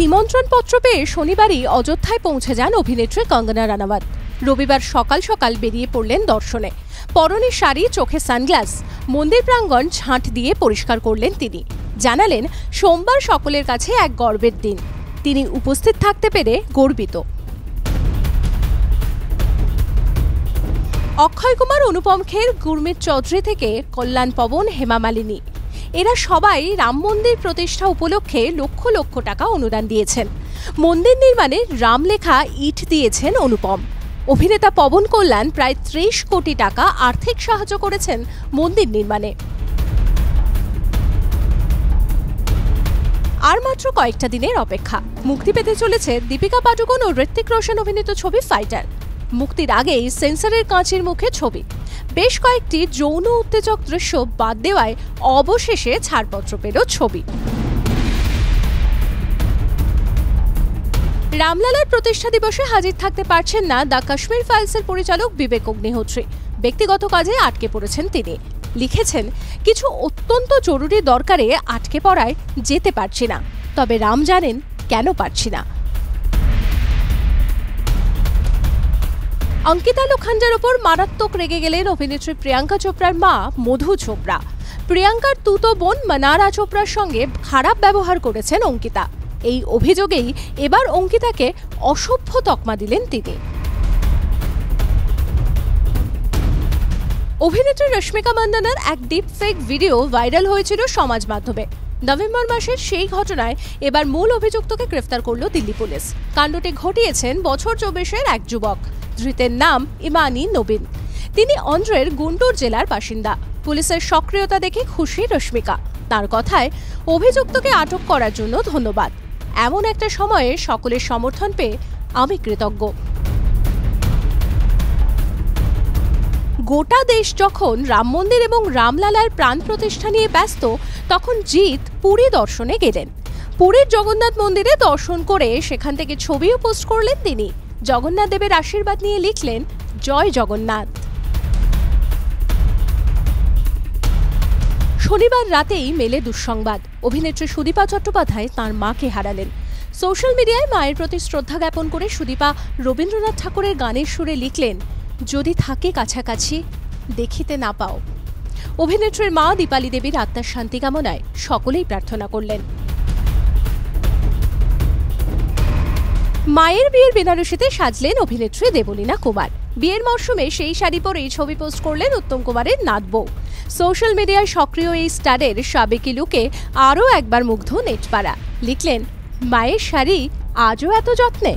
নিমন্ত্রণপত্র পেয়ে শনিবারই অযোধ্যায় পৌঁছে যান অভিনেত্রী কঙ্গনা রানাওয়াত। রবিবার সকাল সকাল বেরিয়ে পড়লেন দর্শনে। পরনে শাড়ি, চোখে সানগ্লাস, মন্দির প্রাঙ্গণ ঝাঁট দিয়ে পরিষ্কার করলেন তিনি। জানালেন, সোমবার সকলের কাছে এক গর্বের দিন। তিনি উপস্থিত থাকতে পেরে গর্বিত। অক্ষয় কুমার, অনুপম খের, গুরমিত চৌধুরী থেকে কল্যাণ পবন, হেমা মালিনী, এরা সবাই রাম মন্দির প্রতিষ্ঠা উপলক্ষে লক্ষ লক্ষ টাকা অনুদান দিয়েছেন। মন্দির নির্মাণে রাম লেখা ইট দিয়েছেন অনুপম। অভিনেতা পবন কল্যাণ প্রায় 30 কোটি টাকা আর্থিক সাহায্য করেছেন মন্দির নির্মাণে। আর মাত্র কয়েকটা দিনের অপেক্ষা, মুক্তি পেতে চলেছে দীপিকা পাডুকোন ও ঋত্বিক রোশন অভিনীত ছবি ফাইটার। মুক্তির আগেই সেন্সরের কাঁচের মুখে ছবি। বেশ কয়েকটি যৌন উত্তেজক দৃশ্য বাদ দেওয়ায় অবশেষে ছাড়পত্র পেল ছবি। রামলালার প্রতিষ্ঠা দিবসে হাজির থাকতে পারছেন না দ্য কাশ্মীর ফাইলসের পরিচালক বিবেক অগ্নিহোত্রী। ব্যক্তিগত কাজে আটকে পড়েছেন তিনি। লিখেছেন, কিছু অত্যন্ত জরুরি দরকারে আটকে পড়ায় যেতে পারছি না, তবে রাম জানেন কেন পারছি না। অঙ্কিতা লোখান্ডের ওপর মারাত্মক রেগে গেলেন অভিনেত্রী প্রিয়াঙ্কা চোপড়ার মা মধু চোপড়া। প্রিয়াঙ্কার তুতো বোন মানারা চোপড়ার সঙ্গে খারাপ ব্যবহার করেছেন অঙ্কিতা। এই অভিযোগেই এবার অঙ্কিতাকে অসভ্য তকমা দিলেন তিনি। অভিনেত্রী রশ্মিকা মান্দানার এক ডিপ ফেক ভিডিও ভাইরাল হয়েছিল সমাজ মাধ্যমে। নভেম্বর মাসের সেই ঘটনায় এবার মূল অভিযুক্তকে গ্রেফতার করল দিল্লি পুলিশ। কাণ্ডটি ঘটিয়েছেন বছর 24-এর এক যুবক। ধৃতের নাম ইমানি নবীন। তিনি অন্ধ্রের গুন্টুর জেলার বাসিন্দা। পুলিশের সক্রিয়তা দেখে খুশি রশ্মিকা। তার কথায়, অভিযুক্তকে আটক করার জন্য ধন্যবাদ। এমন একটা সময়ে সকলের সমর্থন পেয়ে আমি কৃতজ্ঞ। গোটা দেশ যখন রাম মন্দির এবং রামলালার প্রাণ প্রতিষ্ঠা নিয়ে ব্যস্ত, তখন জিৎ পুরী দর্শনে গেলেন। পুরীর জগন্নাথ মন্দিরে দর্শন করে সেখান থেকে ছবিও পোস্ট করলেন তিনি। জগন্নাথ দেবের আশীর্বাদ নিয়ে লিখলেন, জয় জগন্নাথ। শনিবার রাতেই মেলে দুঃসংবাদ। অভিনেত্রী সুদীপা চট্টোপাধ্যায় তাঁর মাকে হারালেন। সোশ্যাল মিডিয়ায় মায়ের প্রতি শ্রদ্ধা জ্ঞাপন করে সুদীপা রবীন্দ্রনাথ ঠাকুরের গানের সুরে লিখলেন, যদি থাকে কাছাকাছি দেখিতে না পাও। অভিনেত্রীর মা দীপালি দেবীর আত্মার শান্তি কামনায় সকলেই প্রার্থনা করলেন। মায়ের বিয়ের বেনারসিতে সাজলেন অভিনেত্রী দেবলীনা কুমার। বিয়ের মরশুমে সেই শাড়ি পরেই ছবি পোস্ট করলেন উত্তম কুমারের নাতবউ। সোশ্যাল মিডিয়ায় সক্রিয় এই স্টারের সাবেকি লুকে আরও একবার মুগ্ধ নেটপাড়া। লিখলেন, মায়ের শাড়ি আজও এত যত্নে।